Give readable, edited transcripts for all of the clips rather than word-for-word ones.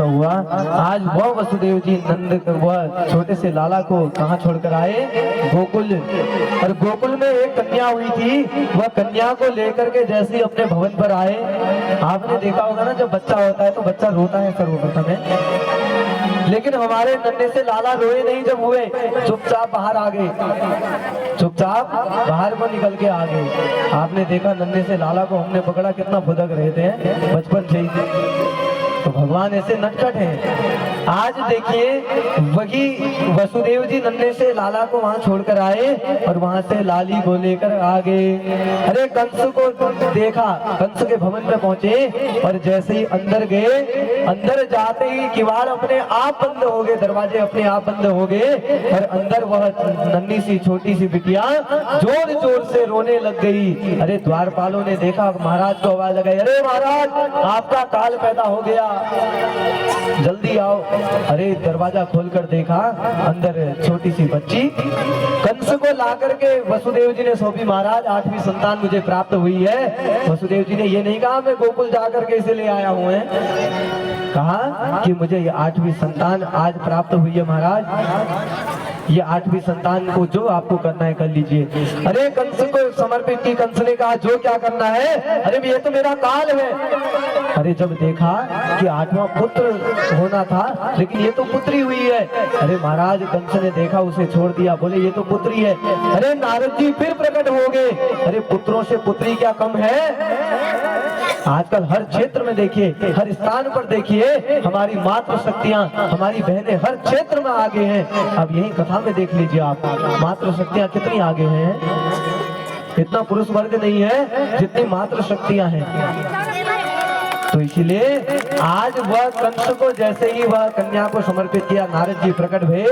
हुआ। आज वह वसुदेव जी नंद वह छोटे से लाला को कहाँ छोड़कर आए? गोकुल। और गोकुल में एक कन्या हुई थी, वह कन्या को लेकर के जैसे ही अपने भवन पर आए, आपने देखा होगा ना, जब बच्चा होता है तो बच्चा रोता है सर्वप्रथम है, लेकिन हमारे नन्हे से लाला रोए नहीं। जब हुए चुपचाप बाहर आ गए, चुपचाप बाहर को निकल के आ गए। आपने देखा नन्हे से लाला को हमने पकड़ा, कितना भुदक रहे थे बचपन से ही। तो भगवान ऐसे नटखट हैं। आज देखिए वही वसुदेव जी नन्हे से लाला को वहां छोड़कर आए और वहां से लाली को लेकर आ गए। अरे कंस को देखा, कंस के भवन में पहुंचे और जैसे ही अंदर गए, अंदर जाते ही किवाड़ अपने आप बंद हो गए, दरवाजे अपने आप बंद हो गए और अंदर वह नन्ही सी छोटी सी बिटिया जोर जोर से रोने लग गई। अरे द्वारपालों ने देखा, महाराज को आवाज लगाई, अरे महाराज आपका काल पैदा हो गया, जल्दी आओ। अरे दरवाजा खोलकर देखा, अंदर छोटी सी बच्ची कंस को ला करके वसुदेव जी ने सौंपी। महाराज 8वीं संतान मुझे प्राप्त हुई है। वसुदेव जी ने ये नहीं कहा मैं गोकुल जाकर के इसे ले आया हूँ, कहा कि मुझे ये 8वीं संतान आज प्राप्त हुई है महाराज। ये 8वीं संतान को जो आपको करना है कर लीजिए। अरे कंस को समर्पित की। कंस ने कहा जो क्या करना है? अरे ये तो मेरा काल है। अरे जब देखा कि 8वां पुत्र होना था लेकिन ये तो पुत्री हुई है। अरे महाराज कंस ने देखा उसे छोड़ दिया, बोले ये तो पुत्री है। अरे नारद जी फिर प्रकट हो गए। अरे पुत्रों से पुत्री क्या कम है? आजकल हर क्षेत्र में देखिए, हर स्थान पर देखिए, हमारी मातृ शक्तियां, हमारी बहनें हर क्षेत्र में आगे हैं। अब यही कथा में देख लीजिए आप, मातृ शक्तियां कितनी आगे हैं। इतना पुरुष वर्ग नहीं है जितनी मातृ शक्तियां हैं। तो इसीलिए आज वह कंस को जैसे ही वह कन्या को समर्पित किया, नारद जी प्रकट हुए।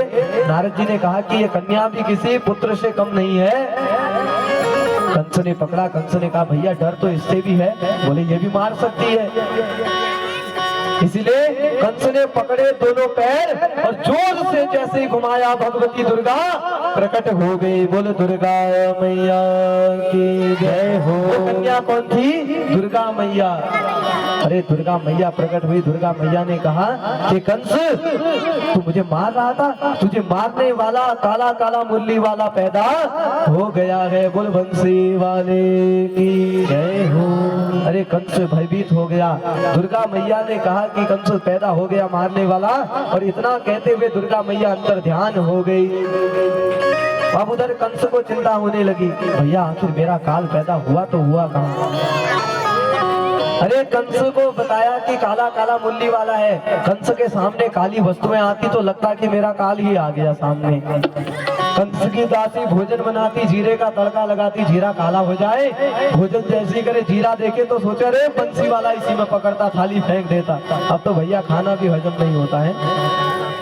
नारद जी ने कहा कि ये कन्या भी किसी पुत्र से कम नहीं है। कंस ने पकड़ा। कंस ने कहा भैया डर तो इससे भी है। बोले ये भी मार सकती है। इसीलिए कंस ने पकड़े दोनों पैर और जोर से जैसे ही घुमाया, भगवती दुर्गा प्रकट हो गई। बोले दुर्गा मैया की जय हो। कन्या कौन थी? दुर्गा मैया। अरे दुर्गा मैया प्रकट हुई। दुर्गा मैया ने कहा कि कंस तू मुझे मार रहा था, तुझे मारने वाला काला काला मुरली वाला पैदा हो गया है। बोल बंसी वाले की जय हो। अरे कंस भयभीत हो गया। दुर्गा मैया ने कहा कि कंस पैदा हो गया मारने वाला, और इतना कहते हुए दुर्गा मैया अंतर ध्यान हो गई। अब उधर कंस को चिंता होने लगी, भैया आखिर मेरा काल पैदा हुआ तो हुआ कहाँ? अरे कंस को बताया कि काला काला मुरली वाला है। कंस के सामने काली वस्तुएं आती तो लगता कि मेरा काल ही आ गया सामने। कंस की दासी भोजन बनाती, जीरे का तड़का लगाती, जीरा काला हो जाए। भोजन जैसी करे, जीरा देखे तो सोचा रे बंसी वाला इसी में पकड़ता, थाली फेंक देता। अब तो भैया खाना भी हजम नहीं होता है।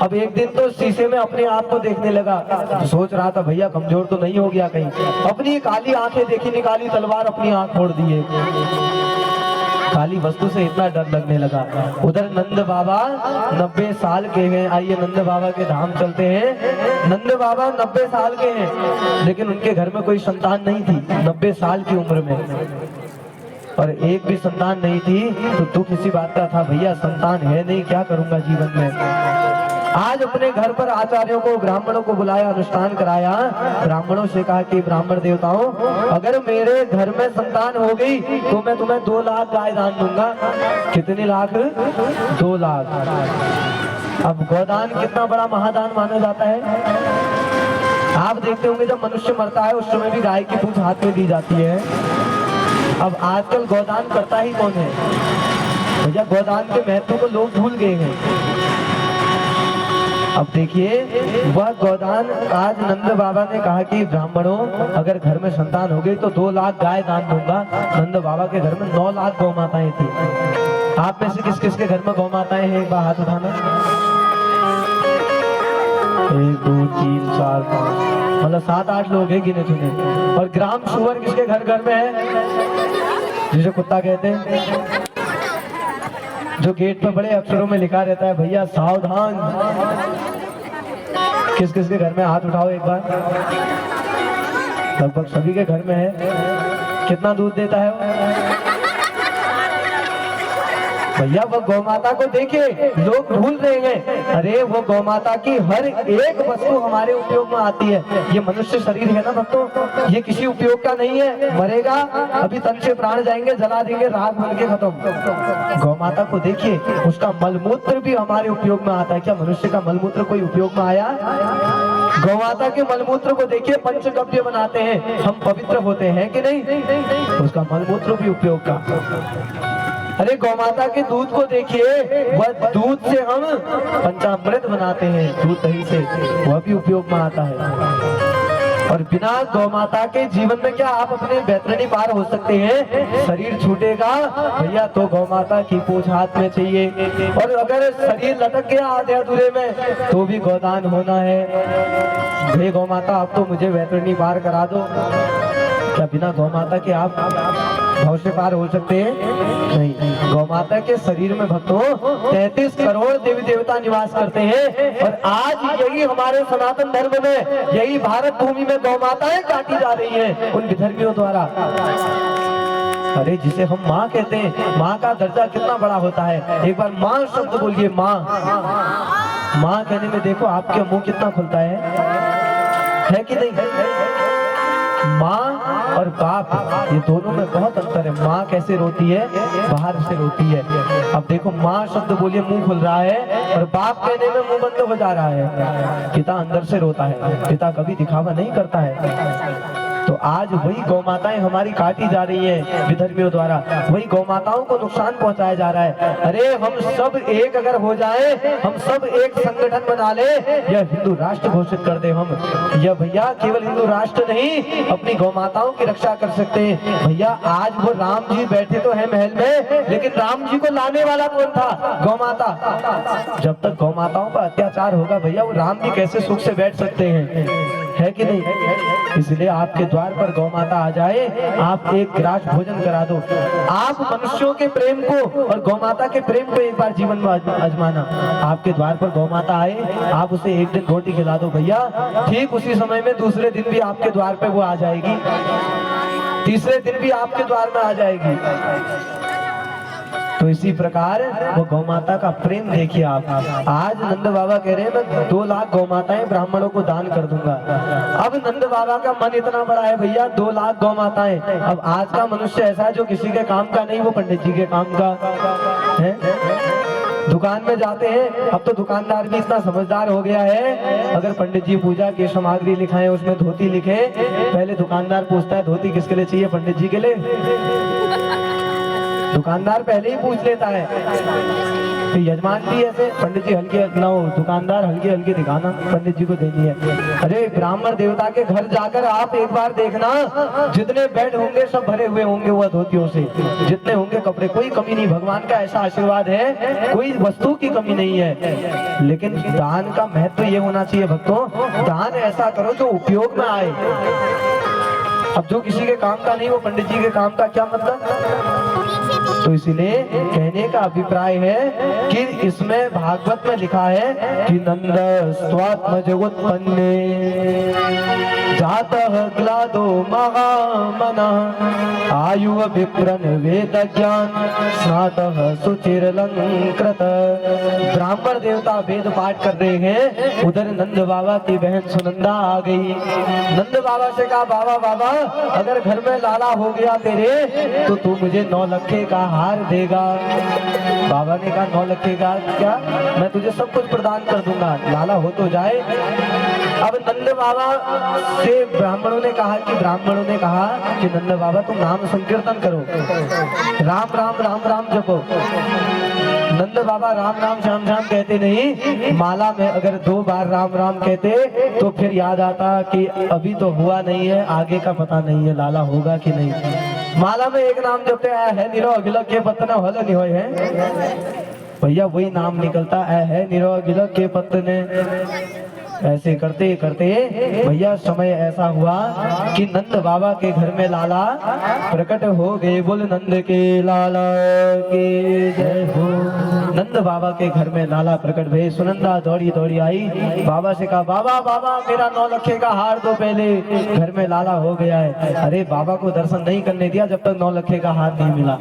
अब एक दिन तो शीशे में अपने आप को देखने लगा, तो सोच रहा था भैया कमजोर तो नहीं हो गया कहीं। अपनी काली आंखें देखी, निकाली तलवार, अपनी आंख फोड़ दी है। काली वस्तु से इतना डर लगने लगा। उधर नंद बाबा 90 साल के हैं। आइए नंद बाबा के धाम चलते हैं। नंद बाबा 90 साल के हैं, लेकिन उनके घर में कोई संतान नहीं थी। 90 साल की उम्र में और एक भी संतान नहीं थी। तो दुख इसी बात का था, भैया संतान है नहीं, क्या करूंगा जीवन में। आज अपने घर पर आचार्यों को, ब्राह्मणों को बुलाया, अनुष्ठान कराया। ब्राह्मणों से कहा कि ब्राह्मण देवताओं, अगर मेरे घर में संतान हो गई तो मैं तुम्हें 2 लाख गाय दान दूंगा। कितने लाख? 2 लाख। अब गोदान कितना बड़ा महादान माना जाता है। आप देखते होंगे जब मनुष्य मरता है उस समय भी गाय की पूंछ हाथ में दी जाती है। अब आजकल गोदान करता ही कौन है भैया? गोदान के महत्व को लोग भूल गए हैं। अब देखिए वह गोदान, आज नंद बाबा ने कहा कि ब्राह्मणों अगर घर में संतान हो गई तो 2 लाख गाय दान दूंगा। नंद बाबा के घर में 9 लाख गौ माताएं थी। आप में से किस किस के घर में गौ माताएं हैं? एक बार हाथ उठाना। 1 2 3 4 5, मतलब 7-8 लोग हैं गिने चुने। और ग्राम सुअर किसके घर घर में है? जिसे कुत्ता कहते हैं, जो गेट पर बड़े अक्षरों में लिखा रहता है भैया सावधान। किस किस के घर में? हाथ उठाओ एक बार। लगभग सभी के घर में है। कितना दूध देता है वो? भैया वो गौ माता को देखिए, लोग भूल रहे हैं। अरे वो गौ माता की हर एक वस्तु हमारे उपयोग में आती है। ये मनुष्य शरीर है ना भक्तों, ये किसी उपयोग का नहीं है। मरेगा, अभी तन से प्राण जाएंगे, जला देंगे, राख बन के खत्म। गौ माता को देखिए, उसका मलमूत्र भी हमारे उपयोग में आता है। क्या मनुष्य का मलमूत्र कोई उपयोग में आया? गौ माता के मलमूत्र को देखिए, पंचगव्य बनाते हैं, हम पवित्र होते हैं कि नहीं? उसका मलमूत्र भी उपयोग का। अरे गौ माता के दूध को देखिए, वह दूध से हम पंचामृत बनाते हैं, दूध दही से, वह भी उपयोग में आता है। और बिना गौ माता के जीवन में क्या आप अपने बैतरणी पार हो सकते हैं? शरीर छूटेगा भैया तो गौ माता की पूंछ हाथ में चाहिए। और अगर शरीर लटक गया आधे अधूरे में तो भी गोदान होना है। हे गौ माता, आप तो मुझे बैतरणी पार करा दो। क्या बिना गौ माता के आप भाव से पार हो सकते हैं नहीं। गौ माता के शरीर में भक्तों 33 करोड़ देवी देवता निवास करते हैं और आज यही हमारे सनातन धर्म में, यही भारत भूमि में गौ माताएं काटी जा रही हैं उन विधर्मियों द्वारा। अरे जिसे हम माँ कहते हैं, माँ का दर्जा कितना बड़ा होता है। एक बार माँ शब्द बोलिए, माँ। माँ कहने में देखो आपके मुंह कितना खुलता है कि नहीं? माँ और बाप ये दोनों में बहुत अंतर है। माँ कैसे रोती है? बाहर से रोती है। अब देखो माँ शब्द बोलिए मुंह खुल रहा है और बाप कहने में मुंह बंद हो जा रहा है। पिता अंदर से रोता है, पिता कभी दिखावा नहीं करता है। तो आज वही गौ माताएं हमारी काटी जा रही हैं विधर्मियों द्वारा, वही गौ माताओं को नुकसान पहुंचाया जा रहा है। अरे हम सब एक अगर हो जाए, हम सब एक संगठन बना ले, यह हिंदू राष्ट्र घोषित कर दे हम, यह भैया केवल हिंदू राष्ट्र नहीं अपनी गौ माताओं की रक्षा कर सकते हैं। भैया आज वो राम जी बैठे तो है महल में, लेकिन राम जी को लाने वाला कौन था? गौ माता। जब तक गौ माताओं पर अत्याचार होगा भैया वो राम जी कैसे सुख से बैठ सकते हैं, है कि नहीं? इसलिए आपके द्वार पर गौ माता आ जाए, आप एक गिलास भोजन करा दो। आप मनुष्यों के प्रेम को और गौ माता के प्रेम को एक बार जीवन में आजमाना। आपके द्वार पर गौ माता आए, आप उसे एक दिन रोटी खिला दो भैया, ठीक उसी समय में दूसरे दिन भी आपके द्वार पे वो आ जाएगी, तीसरे दिन भी आपके द्वार में आ जाएगी। तो इसी प्रकार वो गौ माता का प्रेम देखिए आप। आज नंद बाबा कह रहे हैं मैं 2 लाख गौ माताएं ब्राह्मणों को दान कर दूंगा। अब नंद बाबा का मन इतना बड़ा है भैया, 2 लाख गौ माताएं। अब आज का मनुष्य ऐसा है जो किसी के काम का नहीं, वो पंडित जी के काम का है। दुकान में जाते हैं, अब तो दुकानदार भी इतना समझदार हो गया है, अगर पंडित जी पूजा की सामग्री लिखाए उसमें धोती लिखे, पहले दुकानदार पूछता है धोती किसके लिए चाहिए? पंडित जी के लिए। दुकानदार पहले ही पूछ लेता है। तो यजमान भी ऐसे, पंडित जी हल्की ना हो, दुकानदार हल्की हल्की दिखाना, पंडित जी को देनी है। अरे ब्राह्मण देवता के घर जाकर आप एक बार देखना, जितने बेड होंगे सब भरे हुए होंगे वह धोतियों से, जितने होंगे कपड़े, कोई कमी नहीं। भगवान का ऐसा आशीर्वाद है, कोई वस्तु की कमी नहीं है। लेकिन दान का महत्व ये होना चाहिए भक्तों, दान ऐसा करो जो उपयोग में आए। अब जो किसी के काम का नहीं वो पंडित जी के काम का क्या मतलब? तो इसलिए कहने का अभिप्राय है कि इसमें भागवत में लिखा है कि नंद स्वात्मज उत्पन्ने जातः ग्लादो महामना आयु विप्रन वेद ज्ञान स्नातः सुचिरलंकृत। ब्राह्मण देवता वेद पाठ कर रहे हैं, उधर नंद बाबा की बहन सुनंदा आ गई। नंद बाबा से कहा बाबा बाबा अगर घर में लाला हो गया तेरे तो तू मुझे 9 लखे का हार देगा। बाबा ने कहा 9 लखे का क्या, मैं तुझे सब कुछ प्रदान कर दूंगा, लाला हो तो जाए। अब नंद बाबा से ब्राह्मणों ने कहा कि नंद बाबा तुम नाम संकीर्तन करो, राम राम राम राम जपो। नंद बाबा राम राम श्याम श्याम कहते नहीं, माला में अगर 2 बार राम राम कहते तो फिर याद आता कि अभी तो हुआ नहीं है, आगे का पता नहीं है लाला होगा कि नहीं। माला में एक नाम जपते है निरो अगिलक के पत्तन हल नहीं होए है भैया, वही नाम निकलता है निरो अगिलक के पत्तन। ऐसे करते करते भैया समय ऐसा हुआ कि नंद बाबा के घर में लाला प्रकट हो गए। बोल नंद के लाला के जय हो। नंद बाबा के घर में लाला प्रकट भये। सुनंदा दौड़ी दौड़ी आई, बाबा से कहा बाबा बाबा मेरा 9 लखे का हार दो, पहले घर में लाला हो गया है। अरे बाबा को दर्शन नहीं करने दिया जब तक 9 लखे का हार नहीं मिला।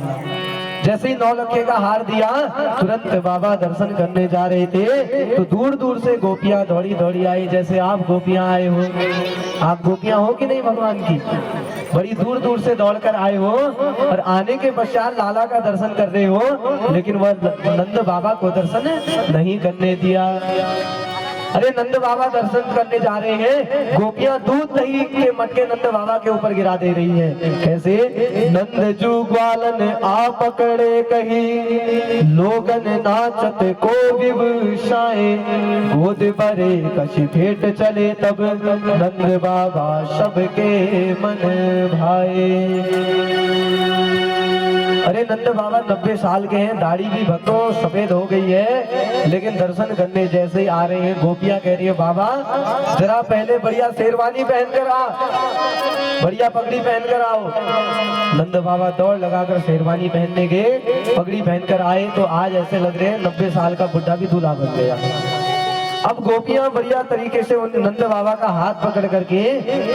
जैसे ही 9 लखे का हार दिया तुरंत बाबा दर्शन करने जा रहे थे तो दूर दूर से गोपियां दौड़ी दौड़ी आई। जैसे आप गोपियां आए हो, आप गोपियां हो कि नहीं भगवान की, बड़ी दूर दूर से दौड़कर आए हो और आने के पश्चात लाला का दर्शन कर रहे हो, लेकिन वह नंद बाबा को दर्शन नहीं करने दिया। अरे नंद बाबा दर्शन करने जा रहे हैं, गोपियां दूध दही के मटके नंद बाबा के ऊपर गिरा दे रही हैं। कैसे? नंद जू ग्वालन आ पकड़े कही, लोगन नाचत को विभूषाए, गोद भरे कशी भेंट चले तब, नंद बाबा सबके मन भाए। अरे नंद बाबा 90 साल के हैं, दाढ़ी भी भक्तों सफेद हो गई है, लेकिन दर्शन करने जैसे ही आ रहे हैं गोपियां कह रही है बाबा जरा पहले बढ़िया शेरवानी पहन कर आ, बढ़िया पगड़ी पहन कर आओ। नंद बाबा दौड़ लगाकर शेरवानी पहनने गए, पगड़ी पहनकर आए तो आज ऐसे लग रहे हैं 90 साल का बुढ़ा भी दूल्हा बन गया। अब गोपियां बढ़िया तरीके से उन नंद बाबा का हाथ पकड़ करके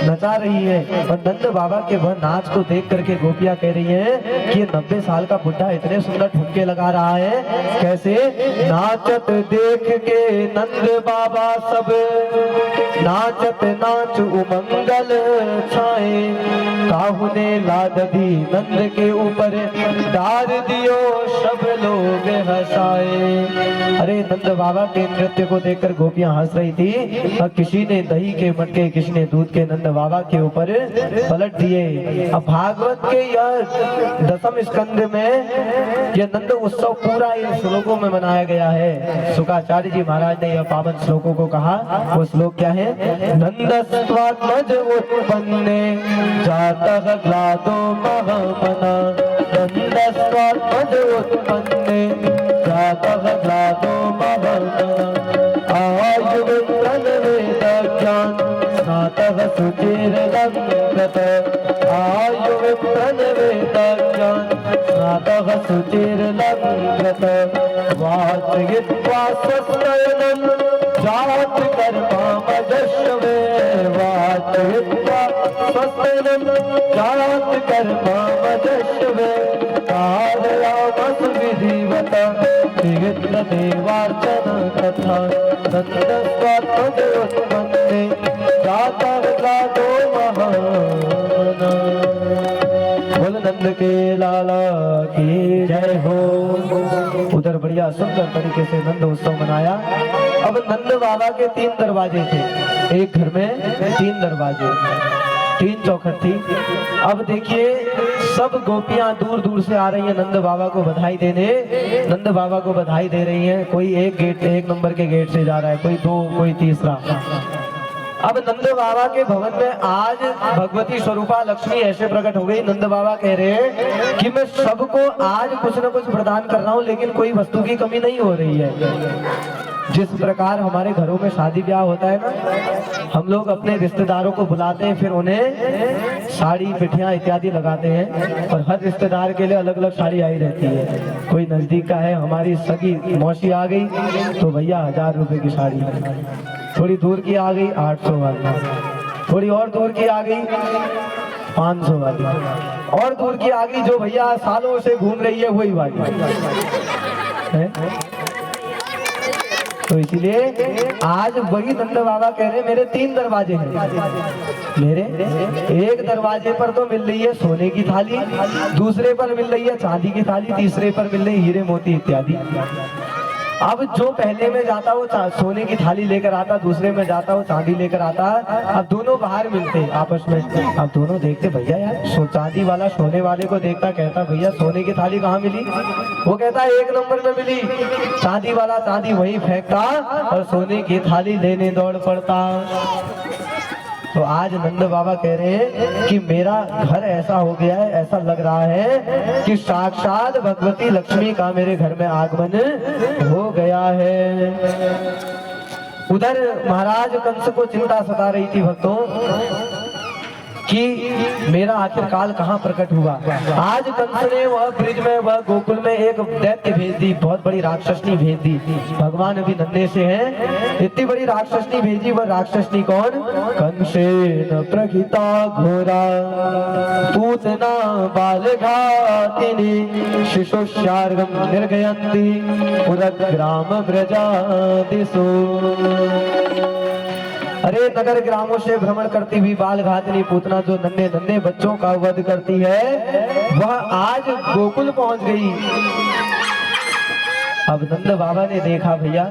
नचा रही है और नंद बाबा के वह नाच को देख करके गोपियां कह रही हैं कि ये 90 साल का बुढ़ा इतने सुंदर ठुमके लगा रहा है, कैसे? नाचत देख के नंद बाबा सब नाचत नाच उमंगल छाए, काहू ने लाद दी नंद के ऊपर डार दियो सब लोग हंसाए। अरे नंद बाबा के नृत्य को देखकर गोपियां हंस रही थी और किसी ने दही के मटके, किसी ने दूध के नंद बाबा के ऊपर पलट दिए। अब भागवत के यह 10वें स्कंद में यह नंद उत्सव पूरा इन श्लोकों में मनाया गया है। शुकाचार्य जी महाराज ने यह पावन श्लोकों को कहा। वो श्लोक क्या है? नंदस्त्वात्मज उत्पन्ने जातः ग्लादो महामना, नंदस्त्वात्मज उत्पन्ने जातः ग्लादो महामना, आयुर्वेद ज्ञान स्नातः सुचिरलंकृत, आयुर्वेद ज्ञान स्नातः सुचिरलंकृत, वाचयित्वा स्वस्त्रयनं जात कर्मामजस्वे, वाचयित्वा स्वस्त्रयनं जात कर्मामजस्वे, कारयामस विधिवत विघ्न देवार्चन तथा नंदस्वात्मज उत्पन्ने जातः ग्लादो महामना। बोल नंद के लाला की जय हो। उधर बढ़िया सुंदर तरीके से नंद उत्सव मनाया। अब नंद बाबा के 3 दरवाजे थे, एक घर में 3 दरवाजे, 3 चौखट थी। अब देखिए सब गोपियां दूर दूर से आ रही हैं नंद बाबा को बधाई देने, नंद बाबा को बधाई दे रही हैं। कोई एक नंबर के गेट से जा रहा है, कोई 2, कोई तीसरा। अब नंद बाबा के भवन में आज भगवती स्वरूपा लक्ष्मी ऐसे प्रकट हो गई। नंद बाबा कह रहे हैं कि मैं सबको आज कुछ न कुछ प्रदान कर रहा हूँ, लेकिन कोई वस्तु की कमी नहीं हो रही है। जिस प्रकार हमारे घरों में शादी ब्याह होता है ना, हम लोग अपने रिश्तेदारों को बुलाते हैं, फिर उन्हें साड़ी पिठियां इत्यादि लगाते हैं और हर रिश्तेदार के लिए अलग अलग साड़ी आई रहती है। कोई नजदीक का है, हमारी सगी मौसी आ गई तो भैया 1000 रुपए की साड़ी, थोड़ी दूर की आ गई 800 वाली, थोड़ी और दूर की आ गई 500 वाली, और दूर की आ गई जो भैया सालों से घूम रही है वही वाली है। तो इसलिए आज वही नंद बाबा कह रहे मेरे 3 दरवाजे हैं। मेरे एक दरवाजे पर तो मिल रही है सोने की थाली, दूसरे पर मिल रही है चांदी की थाली, तीसरे पर मिल रही हीरे मोती इत्यादि। अब जो पहले में जाता वो सोने की थाली लेकर आता, दूसरे में जाता वो चांदी लेकर आता। अब दोनों बाहर मिलते आपस में, अब दोनों देखते भैया यार चांदी वाला सोने वाले को देखता, कहता भैया सोने की थाली कहाँ मिली? वो कहता 1 नंबर में मिली। चांदी वाला चांदी वहीं फेंकता और सोने की थाली लेने दौड़ पड़ता। तो आज नंद बाबा कह रहे हैं कि मेरा घर ऐसा हो गया है, ऐसा लग रहा है कि साक्षात भगवती लक्ष्मी का मेरे घर में आगमन हो गया है। उधर महाराज कंस को चिंता सता रही थी भक्तों कि मेरा आखिर काल कहाँ प्रकट हुआ। आज कंस ने वह ब्रिज में, वह गोकुल में एक दैत्य भेज दी, बहुत बड़ी राक्षसनी भेज दी। भगवान अभी नन्हे से हैं, इतनी बड़ी राक्षसनी भेजी। वह राक्षसनी कौन? कंसेन प्रगिता घोरा पूतना बालघातिनी शिशुशार्गम निर्गयन्ति पुरग्राम ब्रजादिषु। अरे नगर ग्रामों से भ्रमण करती हुई बाल घातनी पूतना जो नन्हे नन्हे बच्चों का वध करती है, वह आज गोकुल पहुंच गई। अब नंद बाबा ने देखा भैया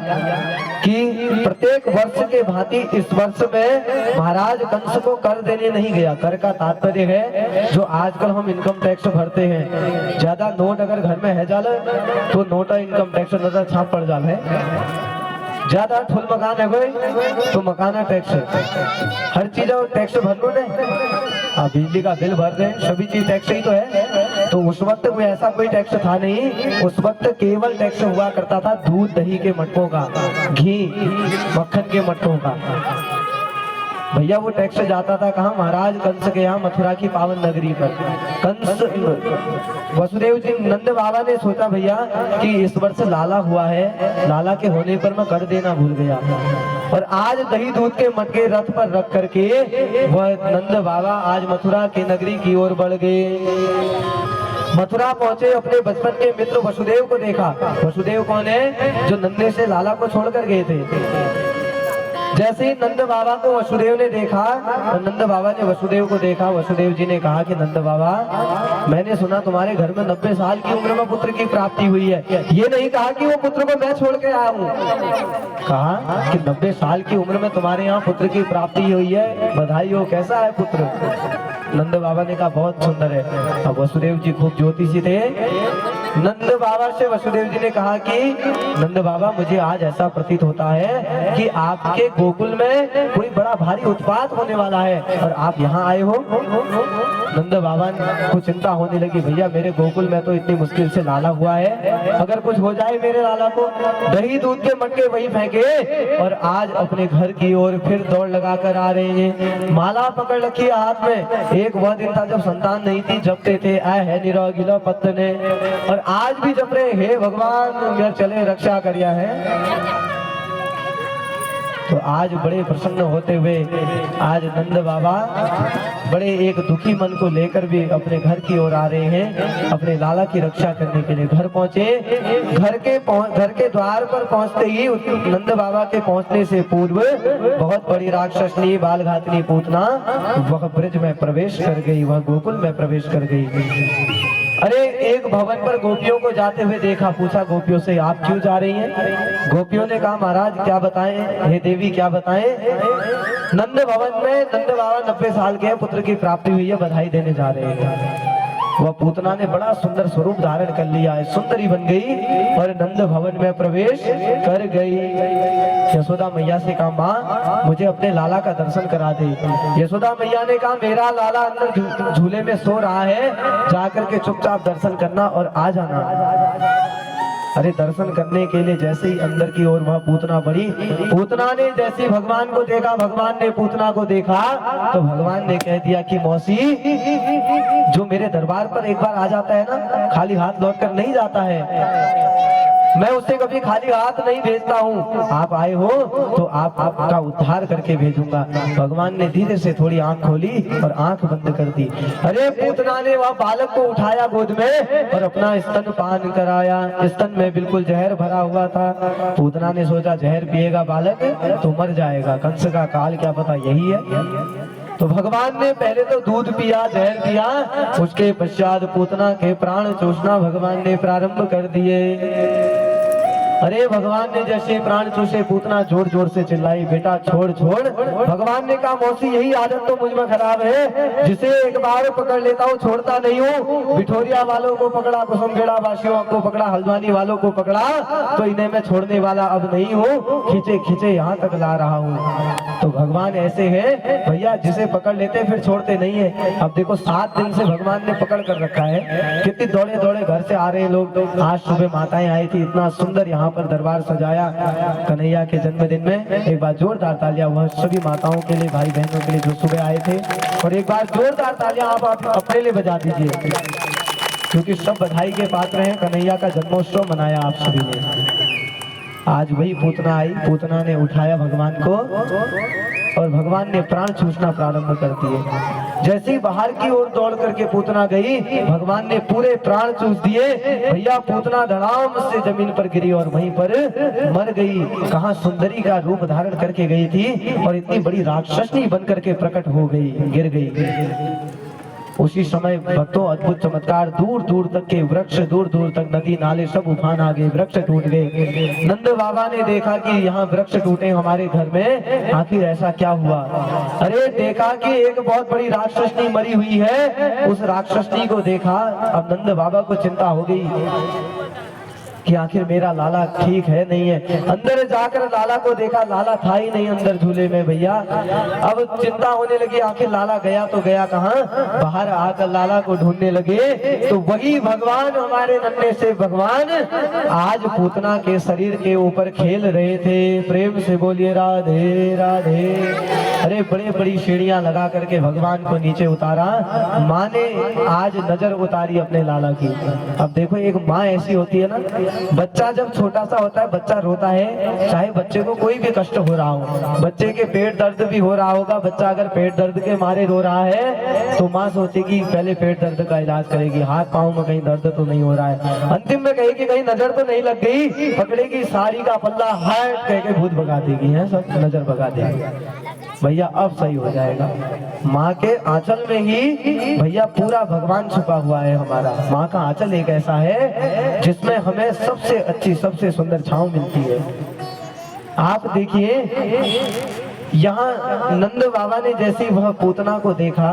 कि प्रत्येक वर्ष के भांति इस वर्ष में महाराज कंस को कर देने नहीं गया। कर का तात्पर्य है जो आजकल हम इनकम टैक्स भरते हैं, ज्यादा नोट अगर घर में है जाल तो नोट इनकम टैक्स नजर छाप पड़ जाल है। ज्यादा ठुल मकान है कोई तो मकाना टैक्स, हर चीज टैक्स भर लो ने। बिजली का बिल भर रहे हैं, सभी चीज टैक्स ही तो है। तो उस वक्त कोई ऐसा कोई टैक्स था नहीं, उस वक्त केवल टैक्स हुआ करता था दूध दही के मटकों का, घी मक्खन के मटकों का। भैया वो टैक्स जाता था कहाँ? महाराज कंस के यहाँ, मथुरा की पावन नगरी पर। कंस वसुदेव जी नंद बाबा ने सोचा भैया कि इस वर्ष लाला हुआ है, लाला के होने पर मैं कर देना भूल गया, और आज दही दूध के मटके रथ पर रख करके वह नंद बाबा आज मथुरा की नगरी की ओर बढ़ गए। मथुरा पहुंचे, अपने बचपन के मित्र वसुदेव को देखा। वसुदेव कौन है? जो नंदे से लाला को छोड़कर गए थे। जैसे ही नंद बाबा को वसुदेव ने देखा, तो नंद बाबा ने वसुदेव को देखा। वसुदेव जी ने कहा कि नंद बाबा, मैंने सुना तुम्हारे घर में 90 साल की उम्र में पुत्र की प्राप्ति हुई है। ये नहीं कहा कि वो पुत्र को मैं छोड़ के आया हूँ, कहा कि 90 साल की उम्र में तुम्हारे यहाँ पुत्र की प्राप्ति हुई है, बधाई हो। कैसा है पुत्र? नंद बाबा ने कहा बहुत सुंदर है। अब वसुदेव जी खूब ज्योतिषी थे। नंद बाबा से वसुदेव जी ने कहा कि नंद बाबा, मुझे आज ऐसा प्रतीत होता है कि आपके गोकुल में कोई बड़ा भारी उत्पात होने वाला है और आप यहाँ आए हो। नंद बाबा को चिंता होने लगी, भैया मेरे गोकुल में तो इतनी मुश्किल से लाला हुआ है, अगर कुछ हो जाए मेरे लाला को। दही दूध के मटके वही फेंके और आज अपने घर की ओर फिर दौड़ लगा कर आ रहे हैं। माला पकड़ रखी है हाथ में। एक वह दिन था जब संतान नहीं थी, जपते थे आए है निरोगिला पत्तने, और आज भी जप रहे, हे भगवान मेरे चले रक्षा करिया है। तो आज बड़े प्रसन्न होते हुए आज नंद बाबा बड़े एक दुखी मन को लेकर भी अपने घर की ओर आ रहे हैं, अपने लाला की रक्षा करने के लिए। घर पहुंचे, घर के द्वार पर पहुंचते ही नंद बाबा के पहुंचने से पूर्व बहुत बड़ी राक्षसनी बालघातनी पूतना वह ब्रज में प्रवेश कर गई, वह गोकुल में प्रवेश कर गई। अरे एक भवन पर गोपियों को जाते हुए देखा, पूछा गोपियों से आप क्यों जा रही हैं? गोपियों ने कहा महाराज क्या बताएं, हे देवी क्या बताएं? नंद भवन में नंद बाबा 90 साल के पुत्र की प्राप्ति हुई है, बधाई देने जा रहे हैं। वह पूतना ने बड़ा सुंदर स्वरूप धारण कर लिया है, सुंदरी बन गई और नंद भवन में प्रवेश कर गई। यशोदा मैया से कहा माँ मुझे अपने लाला का दर्शन करा दे। यशोदा मैया ने कहा मेरा लाला अंदर झूले में सो रहा है, जाकर के चुपचाप दर्शन करना और आ जाना। अरे दर्शन करने के लिए जैसे ही अंदर की ओर वह पूतना बढ़ी, पूतना ने जैसे भगवान को देखा, भगवान ने पूतना को देखा, तो भगवान ने कह दिया कि मौसी, जो मेरे दरबार पर एक बार आ जाता है ना, खाली हाथ लौट कर नहीं जाता है, मैं उससे कभी खाली हाथ नहीं भेजता हूँ। आप आए हो तो आपका उद्धार करके भेजूंगा। भगवान ने धीरे से थोड़ी आंख खोली और आंख बंद कर दी। अरे पूतना ने वह बालक को उठाया गोद में और अपना स्तन पान कराया। स्तन में बिल्कुल जहर भरा हुआ था। पूतना ने सोचा जहर पिएगा बालक तो मर जाएगा, कंस का काल क्या पता यही है। तो भगवान ने पहले तो दूध पिया, जहर पिया, उसके पश्चात पूतना के प्राण चूसना भगवान ने प्रारंभ कर दिए। अरे भगवान ने जैसे प्राण चूसे, पूतना जोर जोर से चिल्लाई बेटा छोड़ छोड़। भगवान ने कहा मौसी यही आदत तो मुझ में खराब है, जिसे एक बार पकड़ लेता हूँ छोड़ता नहीं हूँ। बिठोरिया वालों को पकड़ा, कुसुमखेड़ा वासियों को पकड़ा, हल्द्वानी वालों को पकड़ा, तो इन्हें मैं छोड़ने वाला अब नहीं हूँ, खींचे खींचे यहाँ तक ला रहा हूँ। तो भगवान ऐसे है भैया, जिसे पकड़ लेते फिर छोड़ते नहीं है। अब देखो 7 दिन से भगवान ने पकड़ कर रखा है, कितनी दौड़े दौड़े घर से आ रहे लोग। आज सुबह माताएं आई थी, इतना सुंदर यहाँ पर दरबार सजाया कन्हैया के जन्मदिन में। एक बार जोरदार तालियां वह सभी माताओं के लिए, भाई बहनों के लिए जो सुबह आए थे, और एक बार जोरदार तालियां आप अपने लिए बजा दीजिए, क्योंकि सब बधाई के पात्र हैं। कन्हैया का जन्मोत्सव मनाया आप सभी ने। आज वही पूतना आई, पूतना ने उठाया भगवान को और भगवान ने प्राण चूसना प्रारंभ कर दिए। जैसे ही बाहर की ओर दौड़ करके पूतना गई, भगवान ने पूरे प्राण चूस दिए। भैया पूतना धड़ाम से जमीन पर गिरी और वहीं पर मर गई। कहाँ सुंदरी का रूप धारण करके गई थी और इतनी बड़ी राक्षसनी बन करके प्रकट हो गई, गिर गई। उसी समय भक्तों अद्भुत चमत्कार, दूर दूर तक के वृक्ष, दूर दूर तक नदी नाले सब उफान आ गए, वृक्ष टूट गए। नंद बाबा ने देखा कि यहाँ वृक्ष टूटे हमारे घर में, आखिर ऐसा क्या हुआ। अरे देखा कि एक बहुत बड़ी राक्षसनी मरी हुई है। उस राक्षसनी को देखा, अब नंद बाबा को चिंता हो गई। कि आखिर मेरा लाला ठीक है नहीं है। अंदर जाकर लाला को देखा, लाला था ही नहीं अंदर झूले में भैया। अब चिंता होने लगी, आखिर लाला गया तो गया कहाँ। बाहर आकर लाला को ढूंढने लगे तो वही भगवान, हमारे नन्हे से भगवान आज पूतना के शरीर के ऊपर खेल रहे थे। प्रेम से बोलिए राधे राधे। अरे बड़े बड़ी सीढ़ियां लगा करके भगवान को नीचे उतारा। माँ ने आज नजर उतारी अपने लाला की। अब देखो एक माँ ऐसी होती है ना, बच्चा जब छोटा सा होता है, बच्चा रोता है, चाहे बच्चे को कोई भी कष्ट हो रहा हो, बच्चे के पेट दर्द भी हो रहा होगा, बच्चा अगर पेट दर्द के मारे रो रहा है तो माँ सोचेगी पहले पेट दर्द का इलाज करेगी, हाथ पाँव में कहीं दर्द तो नहीं हो रहा है, अंतिम में कहेगी कहीं नजर तो नहीं लग गई, पकड़ेगी साड़ी का पल्ला, हाथ कह के भूत भगा देगी, है सब नजर भगा देगी। भैया अब सही हो जाएगा। माँ के आंचल में ही भैया पूरा भगवान छुपा हुआ है हमारा। माँ का आंचल एक ऐसा है जिसमें हमें सबसे अच्छी, सबसे सुंदर छांव मिलती है। आप देखिए यहाँ नंद बाबा ने जैसे वह पूतना को देखा,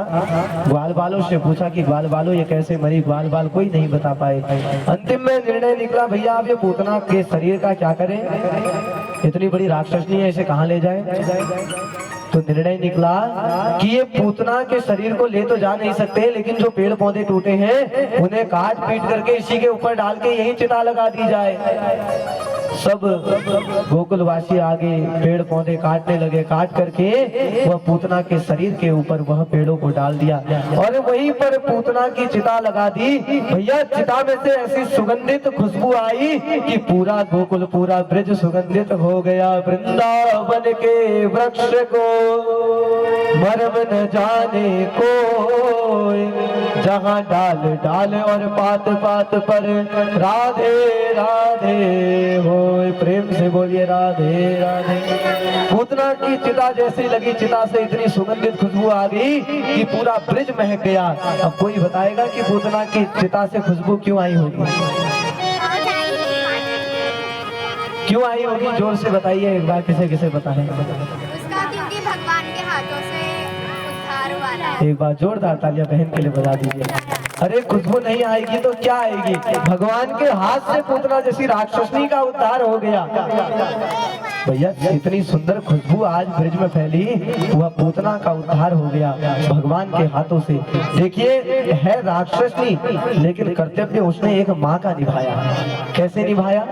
ग्वाल बालों से पूछा कि ग्वाल बालों ये कैसे मरी, ग्वाल बाल कोई नहीं बता पाए। अंतिम में निर्णय निकला भैया अब ये पूतना के शरीर का क्या करें, इतनी बड़ी राक्षसनी है, इसे कहाँ ले जाए। तो निर्णय निकला कि ये पूतना के शरीर को ले तो जा नहीं सकते, लेकिन जो पेड़ पौधे टूटे हैं उन्हें काट पीट करके इसी के ऊपर डाल के यही चिता लगा दी जाए। सब गोकुलवासी आगे पेड़ पौधे काटने लगे, काट करके वह पूतना के शरीर के ऊपर वह पेड़ों को डाल दिया और वहीं पर पूतना की चिता लगा दी। भैया चिता में से ऐसी सुगंधित खुशबू आई कि पूरा गोकुल, पूरा ब्रज सुगंधित हो गया। वृंदावन के वृक्ष को मर्म न जाने को, जहाँ डाल डाल और पात पात पर राधे राधे हो। प्रेम से बोलिए राधे राधे। पूतना की चिता जैसी लगी, चिता से इतनी सुगंधित खुशबू आ गई कि पूरा ब्रिज महक गया। अब कोई बताएगा कि पूतना की चिता से खुशबू क्यों आई होगी, क्यों आई होगी, जोर से बताइए एक बार, किसे किसे पता है। उसका क्योंकि भगवान के हाथों से उद्धार हुआ है। एक बार जोरदार तालियां बहन के लिए बजा दीजिए। अरे खुशबू नहीं आएगी तो क्या आएगी, भगवान के हाथ से पूतना जैसी राक्षसनी का उद्धार हो गया। भैया इतनी सुंदर खुशबू आज ब्रिज में फैली, वह पूतना का उद्धार हो गया भगवान के हाथों से। देखिए है राक्षसनी, लेकिन कर्तव्य उसने एक माँ का निभाया। कैसे निभाया,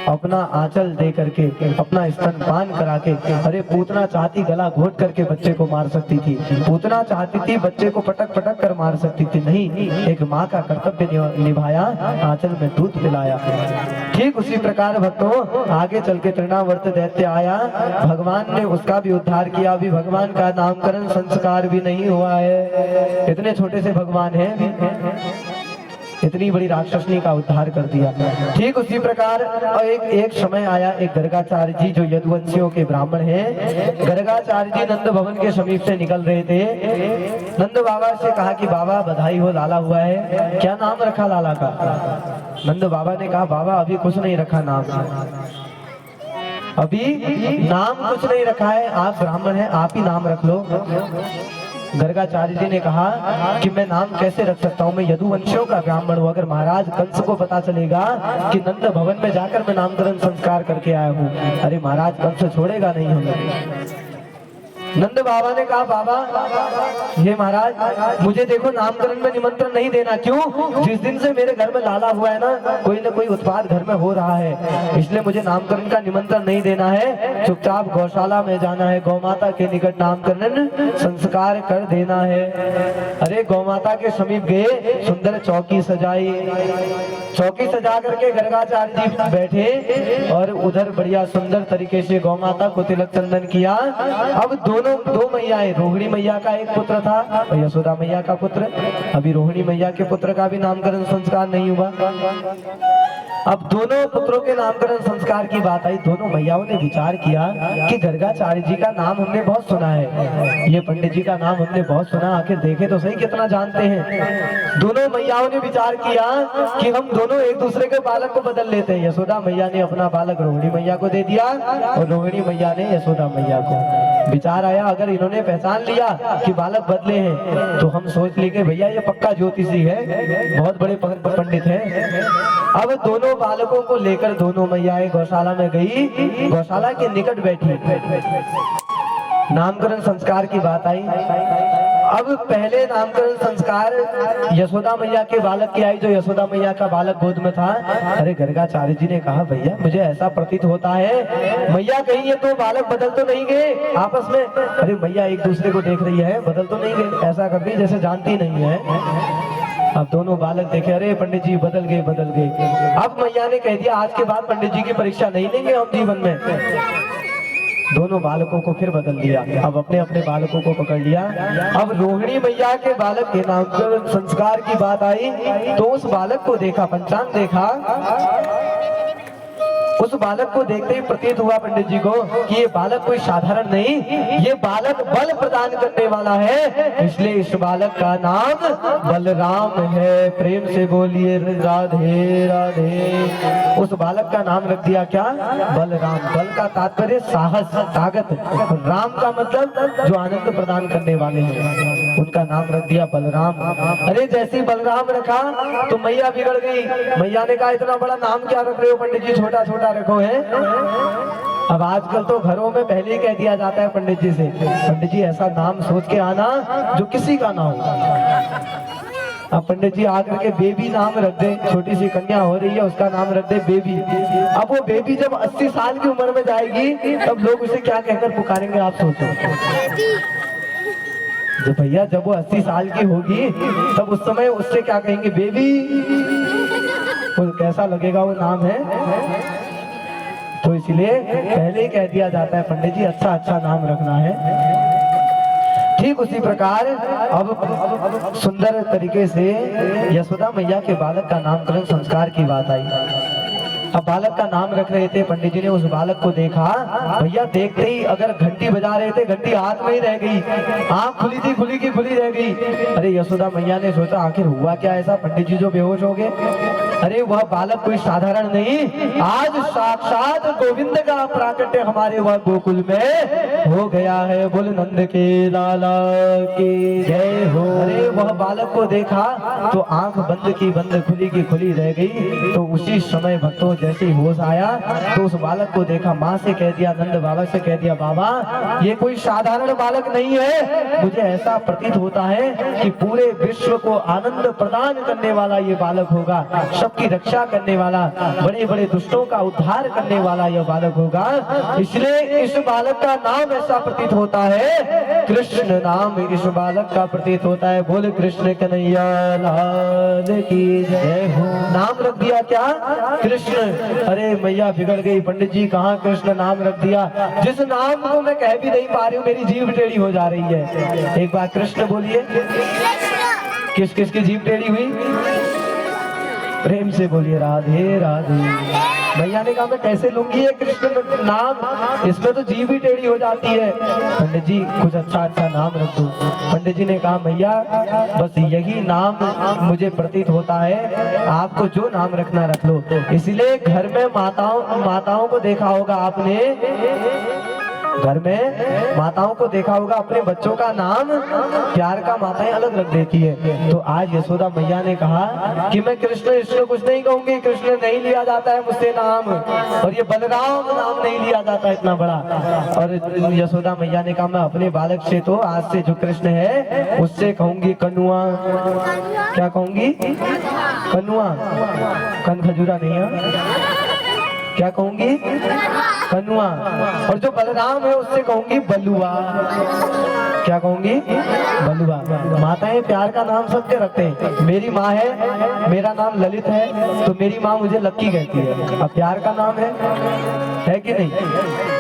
अपना आंचल दे करके, अपना स्तनपान करा के। अरे पूतना चाहती गला घोट करके बच्चे को मार सकती थी, पूतना चाहती थी बच्चे को पटक पटक कर मार सकती थी, नहीं, एक माँ का कर्तव्य निभाया, आंचल में दूध पिलाया। ठीक उसी प्रकार भक्तों आगे चल के तृणावर्त दैत्य आया, भगवान ने उसका भी उद्धार किया। अभी भगवान का नामकरण संस्कार भी नहीं हुआ है, इतने छोटे से भगवान है, इतनी बड़ी राक्षसनी का उद्धार कर दिया। ठीक उसी प्रकार एक समय आया, एक गर्गाचार्य जी जो यदुवंशियों के ब्राह्मण हैं, गर्गाचार्य जी नंद भवन के समीप से निकल रहे थे। नंद बाबा से कहा कि बाबा बधाई हो, लाला हुआ है, क्या नाम रखा लाला का। नंद बाबा ने कहा बाबा अभी कुछ नहीं रखा नाम, अभी नाम कुछ नहीं रखा है, आप ब्राह्मण हैं, आप ही नाम रख लो। गर्गाचार्य जी ने कहा कि मैं नाम कैसे रख सकता हूँ, मैं यदुवंशियों का ब्राह्मण हूँ, अगर महाराज कंस को पता चलेगा कि नंद भवन में जाकर मैं नामकरण संस्कार करके आया हूँ, अरे महाराज कंस छोड़ेगा नहीं हमें। नंद बाबा ने कहा बाबा ये महाराज मुझे देखो नामकरण में निमंत्रण नहीं देना, क्यों, जिस दिन से मेरे घर में लाला हुआ है ना कोई उत्पाद घर में हो रहा है, इसलिए मुझे नामकरण का निमंत्रण नहीं देना है, चुपचाप गौशाला में जाना है, गौमाता के निकट नामकरण संस्कार कर देना है। अरे गौमाता के समीप गए, सुंदर चौकी सजाई, चौकी सजा करके गर्गाचार्य जी बैठे और उधर बढ़िया सुंदर तरीके से गौमाता को तिलक चंदन किया। अब दो मैयाएं, रोहिणी मैया का एक पुत्र था और यशोदा मैया का पुत्र, अभी रोहिणी मैया के पुत्र का भी नामकरण संस्कार नहीं हुआ। अब दोनों पुत्रों के नामकरण संस्कार की बात आई, दोनों मैयाओं ने विचार किया कि गर्गाचार्य जी का नाम हमने बहुत सुना है, ये पंडित जी का नाम हमने बहुत सुना, आखिर देखे तो सही कितना जानते हैं। दोनों मैयाओं ने विचार किया कि हम दोनों एक दूसरे के बालक को बदल लेते हैं। यशोदा मैया ने अपना बालक रोहिणी मैया को दे दिया और रोहिणी मैया ने यशोदा मैया को। विचार आया अगर इन्होंने पहचान लिया कि बालक बदले हैं तो हम सोच लेंगे भैया ये पक्का ज्योतिषी है, बहुत बड़े पंडित हैं। अब दोनों बालकों को लेकर दोनों मैयाएं गौशाला में गई, गौशाला के निकट बैठी। नामकरण संस्कार की बात आई। अब पहले नामकरण संस्कार यशोदा मैया के बालक की आई, जो यशोदा मैया का बालक गोद में था। अरे गर्गाचार्य जी ने कहा भैया मुझे ऐसा प्रतीत होता है मैया कहीं ये तो बालक बदल तो नहीं गए आपस में। अरे मैया एक दूसरे को देख रही है, बदल तो नहीं गए, ऐसा कभी जैसे जानती नहीं है। अब दोनों बालक देखे, अरे पंडित जी बदल गए बदल गए। अब मैया ने कह दिया आज के बाद पंडित जी की परीक्षा नहीं लेंगे हम जीवन में। दोनों बालकों को फिर बदल दिया, अब अपने अपने बालकों को पकड़ लिया। अब रोहिणी मैया के बालक के नामकरण संस्कार की बात आई तो उस बालक को देखा, पंचांग देखा। उस बालक को देखते ही प्रतीत हुआ पंडित जी को कि ये बालक कोई साधारण नहीं, ये बालक बल प्रदान करने वाला है, इसलिए इस बालक का नाम बलराम है। प्रेम से बोलिए राधे राधे। उस बालक का नाम रख दिया क्या? बलराम। बल का तात्पर्य साहस, ताकत, राम का मतलब जो आनंद प्रदान करने वाले हैं, उनका नाम रख दिया बलराम। अरे जैसे बलराम रखा तो मैया बिगड़ गई। मैया ने कहा इतना बड़ा नाम क्या रख रहे हो पंडित जी, छोटा छोटा रखो है। अब आजकल तो घरों में पहले ही कह दिया जाता है पंडित जी से, पंडित जी ऐसा नाम सोच के आना जो किसी का ना हो। अब पंडित जी आकर के बेबी नाम रख दे, छोटी सी कन्या हो रही है उसका नाम रख दे बेबी। अब वो बेबी जब 80 साल की उम्र में जाएगी तब लोग उसे क्या कहकर पुकारेंगे आप सोचो। जो भैया जब वो 80 साल की होगी तब उस समय उससे क्या कहेंगे? बेबी। तो कैसा लगेगा वो नाम है। तो इसलिए पहले ही कह दिया जाता है पंडित जी अच्छा अच्छा नाम रखना है। ठीक उसी प्रकार अब सुंदर तरीके से यशोदा मैया के बालक का नामकरण संस्कार की बात आई। अब बालक का नाम रख रहे थे, पंडित जी ने उस बालक को देखा। भैया देखते ही अगर घंटी बजा रहे थे, घंटी हाथ में ही रह गई, आंख खुली थी खुली की खुली रह गई। अरे यशोदा मैया ने सोचा आखिर हुआ क्या ऐसा, पंडित जी जो बेहोश हो गए। अरे वह बालक कोई साधारण नहीं, आज साक्षात गोविंद का प्राकट्य हमारे वह गोकुल में हो गया है। बोल नंद के लाला की जय हो। अरे वह बालक को देखा तो आंख बंद की बंद खुली की खुली रह गई। तो उसी समय भक्तों जैसे होश आया तो उस बालक को देखा, माँ से कह दिया, नंद बाबा से कह दिया, बाबा ये कोई साधारण बालक नहीं है, मुझे ऐसा प्रतीत होता है कि पूरे विश्व को आनंद प्रदान करने वाला ये बालक होगा, सबकी रक्षा करने वाला, बड़े बड़े दुष्टों का उद्धार करने वाला यह बालक होगा। इसलिए इस बालक का नाम ऐसा प्रतीत होता है, कृष्ण नाम इस बालक का प्रतीत होता है। बोले कृष्ण कन्हैया लाल की जय हो। नाम रख दिया क्या? कृष्ण। अरे मैया बिगड़ गई, पंडित जी कहाँ कृष्ण नाम रख दिया, जिस नाम को मैं कह भी नहीं पा रही हूँ, मेरी जीभ टेढ़ी हो जा रही है। एक बार कृष्ण बोलिए। किस किस की जीभ टेढ़ी हुई? प्रेम से बोलिए राधे राधे। भैया ने कहा मैं कैसे लूंगी ये कृष्ण नाम, इसमें तो जीभ ही टेढ़ी हो जाती है। पंडित जी कुछ अच्छा अच्छा नाम रख दो। पंडित जी ने कहा भैया बस यही नाम मुझे प्रतीत होता है, आपको जो नाम रखना रख लो। इसलिए घर में माताओं को देखा होगा आपने, घर में माताओं को देखा होगा अपने बच्चों का नाम प्यार का माताएं अलग रख देती है। तो आज यशोदा मैया ने कहा कि मैं कृष्ण इसको कुछ नहीं कहूंगी, कृष्ण नहीं लिया जाता है मुझसे नाम, और ये बलराम नाम नहीं लिया जाता इतना बड़ा। और यशोदा मैया ने कहा मैं अपने बालक से तो आज से जो कृष्ण है उससे कहूंगी कनुआ। क्या कहूंगी? कनुआ। कन खजूरा नहीं है, क्या कहूंगी? कनुआ। और जो बलराम है उससे कहूंगी बलुआ। क्या कहूंगी? बलुआ। माताएं प्यार का नाम सबके रखते हैं। मेरी माँ है, मेरा नाम ललित है तो मेरी माँ मुझे लक्की कहती है, अब प्यार का नाम है कि नहीं?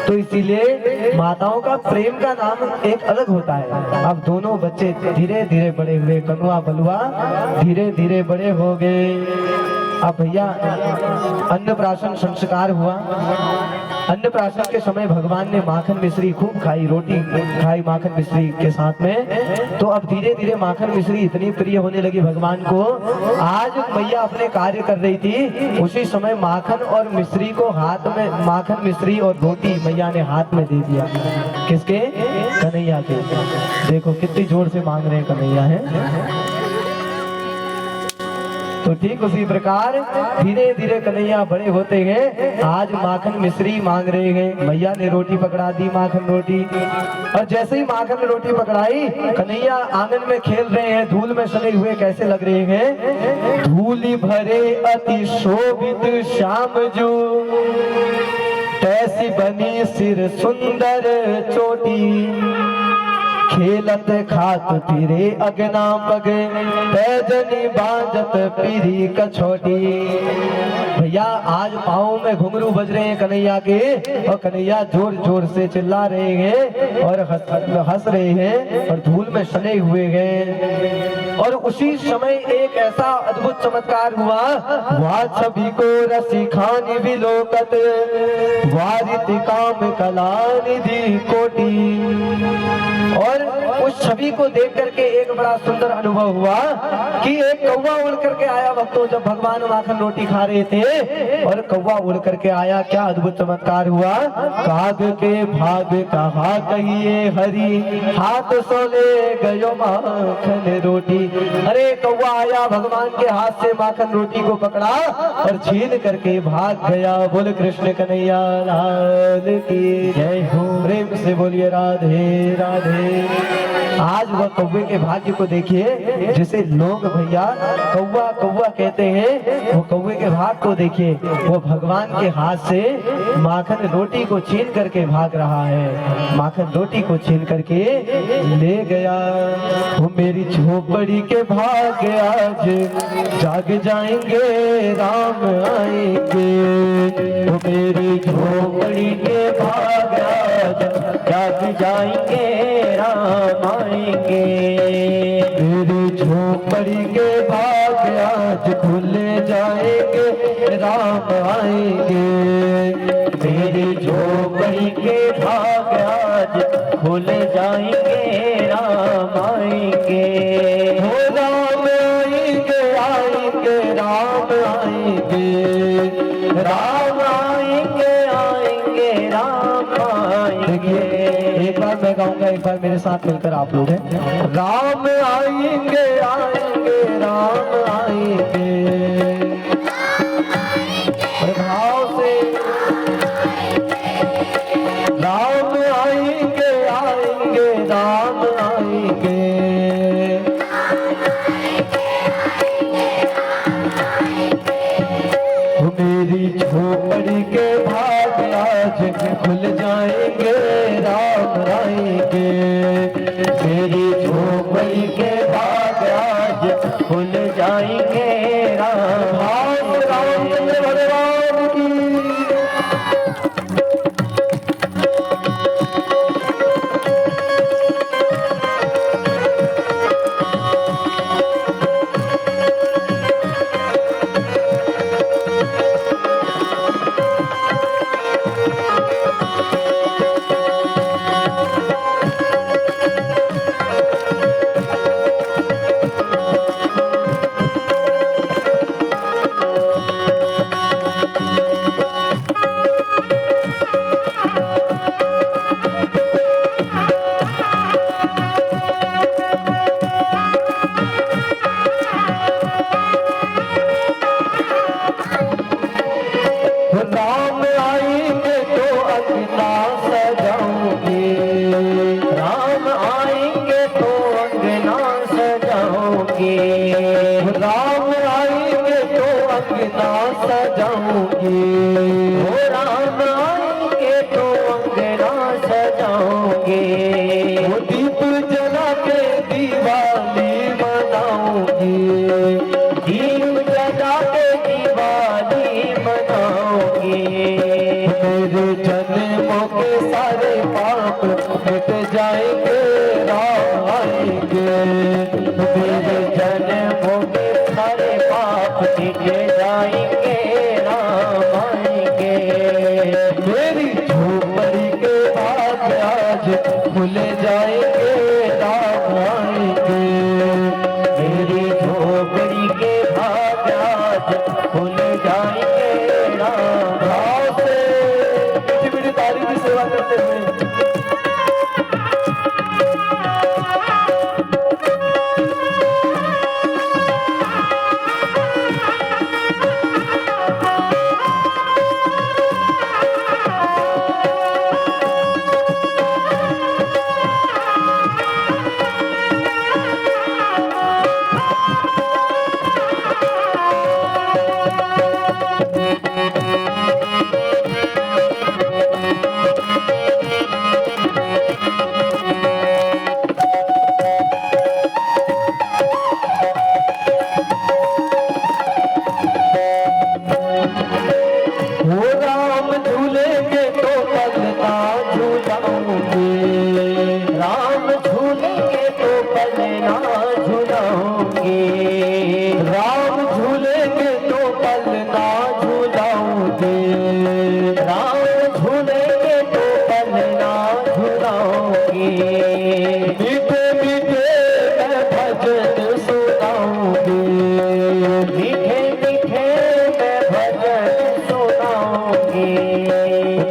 तो इसीलिए माताओं का प्रेम का नाम एक अलग होता है। अब दोनों बच्चे धीरे धीरे बड़े हुए, कनुआ बलुआ धीरे धीरे बड़े हो गए। अब भैया अन्नप्राशन संस्कार हुआ। अन्नप्राशन के समय भगवान ने माखन मिश्री खूब खाई, रोटी खाई माखन मिश्री के साथ में। तो अब धीरे धीरे माखन मिश्री इतनी प्रिय होने लगी भगवान को। आज मैया अपने कार्य कर रही थी, उसी समय माखन और मिश्री को हाथ में, माखन मिश्री और रोटी मैया ने हाथ में दे दिया। किसके? कन्हैया के। देखो कितनी जोर से मांग रहे हैं कन्हैया है। तो ठीक उसी प्रकार धीरे धीरे कन्हैया बड़े होते गए। आज माखन मिश्री मांग रहे हैं, मैया ने रोटी पकड़ा दी, माखन रोटी। और जैसे ही माखन रोटी पकड़ाई, कन्हैया आंगन में खेल रहे हैं, धूल में सने हुए कैसे लग रहे हैं। धूली भरे अति शोभित श्याम जो, कैसी बनी सिर सुंदर चोटी। खेलत खात फिरे अगना पगे, पैजनी बाजत पीरी कछोटी। भैया आज पाँव में घुंघरू बज रहे हैं कन्हैया के, और कन्हैया जोर जोर से चिल्ला रहे हैं और हंस रहे हैं और धूल में सने हुए हैं। और उसी समय एक ऐसा अद्भुत चमत्कार हुआ, वह छवि को रसिखानी विलोकत, वारित काम कला निधि कोटि। और उस छवि को देख करके एक बड़ा सुंदर अनुभव हुआ कि एक कौवा उड़ करके आया भक्तों, जब भगवान माखन रोटी खा रहे थे और कौवा उड़ करके आया। क्या अद्भुत चमत्कार हुआ। काग के भाग कहा कहिए हरि, हाथ सोले गयो माखन रोटी। अरे कौवा आया, भगवान के हाथ से माखन रोटी को पकड़ा और छीन करके भाग गया। बोल कृष्ण कन्हैया लाल की जय हो। प्रेम से बोलिए राधे राधे। आज वह कौवे के भाग्य को देखिए, जिसे लोग भैया कौवा कौवा कहते हैं, वो कौवे के भाग को देखिए। वो भगवान के हाथ से माखन रोटी को छीन करके भाग रहा है, माखन रोटी को छीन करके ले गया। वो मेरी झोपड़ी के भाग आज जाग जाएंगे राम आएंगे। वो मेरी झोपड़ी के भाग आज जाग जाएंगे राम आएंगे। मेरी झोपड़ी के भाग आज खुले जाएंगे राम आएंगे। मेरी झोपड़ी के भाग आज खुले जाएंगे राम आएंगे। हो राम आएंगे आएंगे राम आएंगे, राम आएंगे आएंगे राम आएंगे। एक बार मैं गाऊंगा, एक बार मेरे साथ मिलकर आप लोग हैं। राम आएंगे आएंगे राम आएंगे, भाव से राम आएंगे आएंगे राम आएंगे। मेरी झोपड़ी के भाग आज खुल जाएंगे राम आएंगे। मेरी झोपड़ी के भाग आज खुल जाएंगे राम आएंगे। भगवान की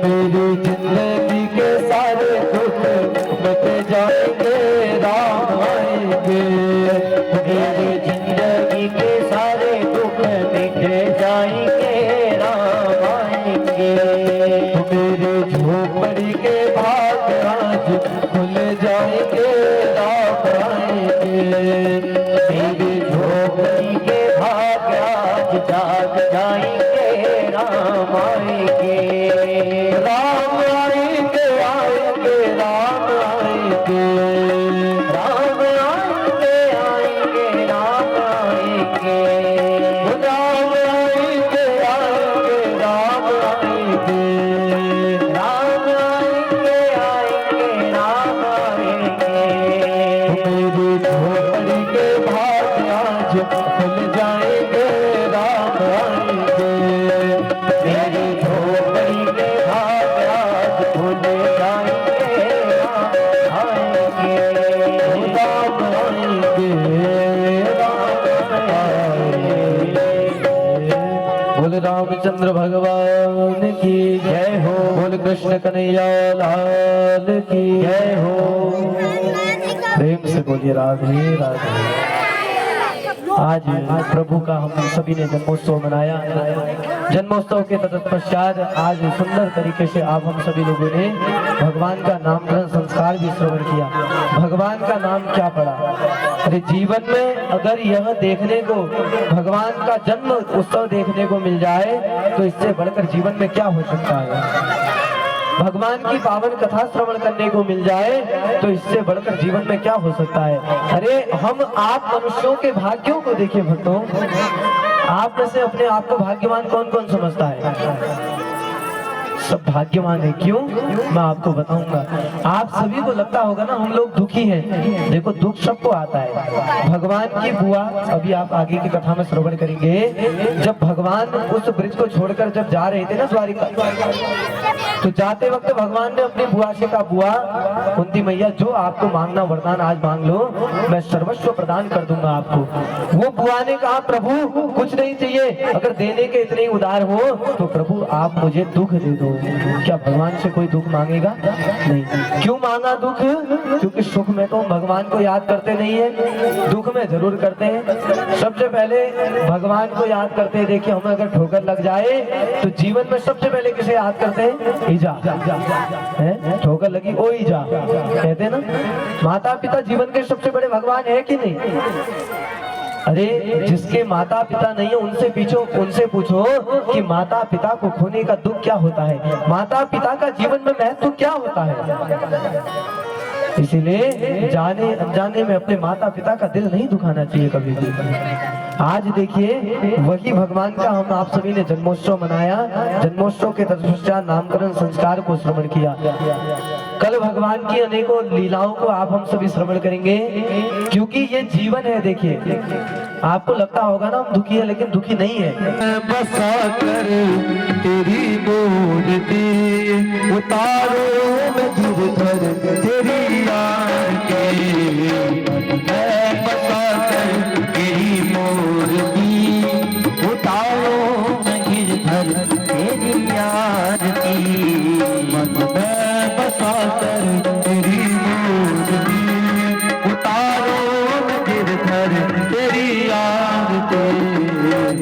मेरी जिंदगी के सारे दुख मिट जाएंगे, राम आएंगे। मेरी जिंदगी के सारे दुख मिट जाएंगे, राम आएंगे। मेरे झोपड़ी के भाग आज खुल जाएंगे, राम आएंगे। मेरी झोपड़ी के भाग आज जाग जाएंगे, राम आएंगे। राम आएंगे, आएंगे, राम आएंगे। राम आएंगे, आएंगे, राम आएंगे। राम आएंगे, आएंगे, राम आएंगे। राम आएंगे, आएंगे, राम आएंगे। मेरी झोपड़ी के भाग आज खुल जाएंगे, राम आएंगे। मेरी झोपड़ी के भाग आज खुल जाएंगे, राम आएंगे। राम आएंगे, राम आएंगे। बोल रामचंद्र भगवान की जय हो, बोल कृष्ण कन्हैया लाल की जय हो। प्रेम से बोलिए राधे राधे। आज प्रभु का हम सभी ने जन्मोत्सव मनाया। जन्मोत्सव के तत्पश्चात आज सुंदर तरीके से आप हम सभी लोगों ने भगवान का नामकरण संस्कार भी श्रवण किया। भगवान का नाम क्या पड़ा? अरे जीवन में अगर यह देखने को, भगवान का जन्म उत्सव देखने को मिल जाए तो इससे बढ़कर जीवन में क्या हो सकता है? भगवान की पावन कथा श्रवण करने को मिल जाए तो इससे बढ़कर जीवन में क्या हो सकता है? अरे हम आप मनुष्यों के भाग्यों को देखिए भक्तों, आप में से अपने आप को भाग्यवान कौन कौन समझता है? सब भाग्यवान है। क्यों? मैं आपको बताऊंगा। आप सभी को लगता होगा ना हम लोग दुखी हैं। देखो दुख सबको आता है। भगवान की बुआ, अभी आप आगे की कथा में श्रवण करेंगे, जब भगवान उस ब्रिज को छोड़कर जब जा रहे थे ना द्वारिका, तो जाते वक्त भगवान ने अपनी बुआ से कहा, बुआ कुंती मैया जो आपको मांगना वरदान आज मांग लो, मैं सर्वस्व प्रदान कर दूंगा आपको। वो बुआ ने कहा, प्रभु कुछ नहीं चाहिए, अगर देने के इतने ही उदार हो तो प्रभु आप मुझे दुख दे दो। क्या भगवान से कोई दुख मांगेगा? नहीं। क्यों मांगा दुख? क्योंकि सुख में तो भगवान को याद करते नहीं है, दुख में जरूर करते हैं। सबसे पहले भगवान को याद करते हैं। देखिए हमें अगर ठोकर लग जाए तो जीवन में सबसे पहले किसे याद करते हैं? ईजा है, ठोकर लगी ओ ईजा कहते हैं ना। माता पिता जीवन के सबसे बड़े भगवान है कि नहीं? अरे जिसके माता पिता नहीं है उनसे पूछो कि माता पिता को खोने का दुख क्या होता है, माता पिता का जीवन में महत्व क्या होता है। इसीलिए जाने अनजाने में अपने माता पिता का दिल नहीं दुखाना चाहिए कभी भी। आज देखिए वही भगवान का हम आप सभी ने जन्मोत्सव मनाया। जन्मोत्सव के तत्पश्चात नामकरण संस्कार को श्रवण किया। कल भगवान की अनेकों लीलाओं को आप हम सभी श्रवण करेंगे, क्योंकि ये जीवन है। देखिए आपको लगता होगा ना हम दुखी है, लेकिन दुखी नहीं है। बसा कर तेरी मूर्ति उतारो मैं गिरधर तेरी यार के, मैं बसा कर तेरी मूर्ति उतारो मैं गिरधर तेरी यार की, मन में बसा कर तेरी मूर्ति उतारो मैं गिरधर तेरी यार के,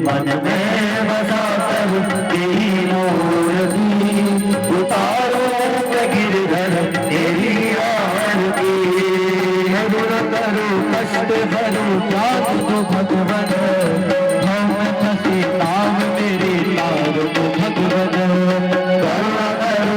मन में बसा कर तेरी मूर्ति उतारो मैं गिरधर तेरी यार की। करुण करो कष्ट भरो क्या तो भगवन, हम फंसे ताव मेरे तार को भगवन, करुणा करो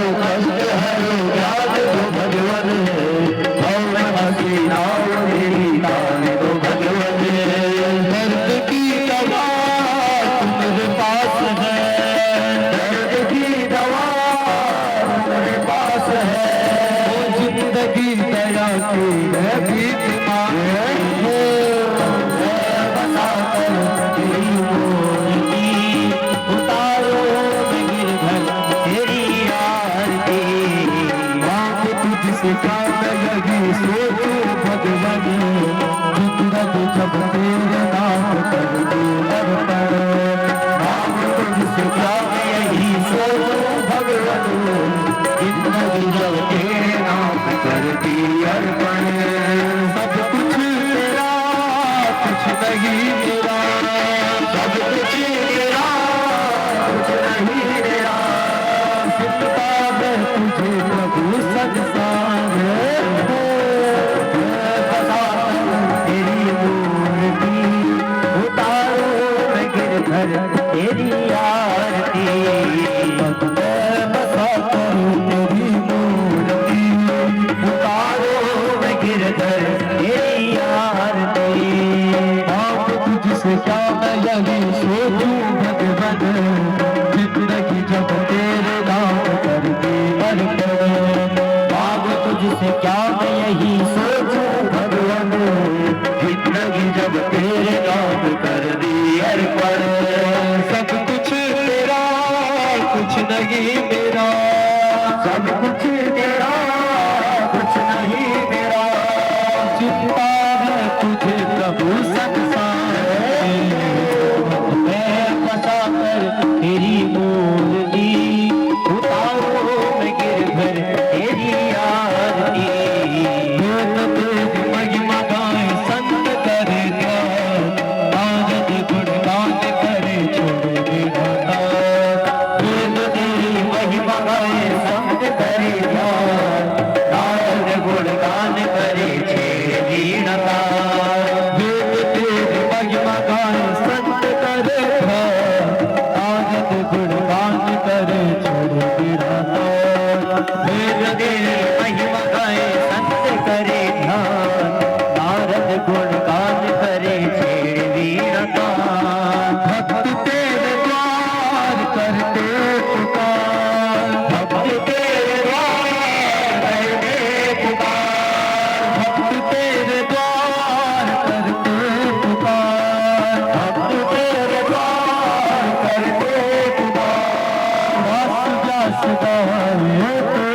जिंदगी मेरा सब कुछ तेरा कुछ नहीं मेरा जिंदा है तुझे प्रभु संसार मैं बसा कर तेरी मूर्ति उतारो मैं गिर भर तेरी आरती तेरी महिमा गाए संत करे ध्यान नारद गुणगान करे छोड़ देना वेद तेरी महिमा गाए संत करे ध्यान नारद गुणगान करे छेड़ दीना वेद तेरी महिमा गाए संत करे ध्यान नारद गुणगान करे छोड़ दीना वेद तेरी महिमा गाए संत करे ध्यान नारद गुणगान करे छेड़ वीरता भक्त तेरे द्वार करते पुकार भक्त तेरे द्वार करते पुकार भक्त तेरे द्वार करते पुकार भक्त तेरे द्वार करते पुकार दास दास गाए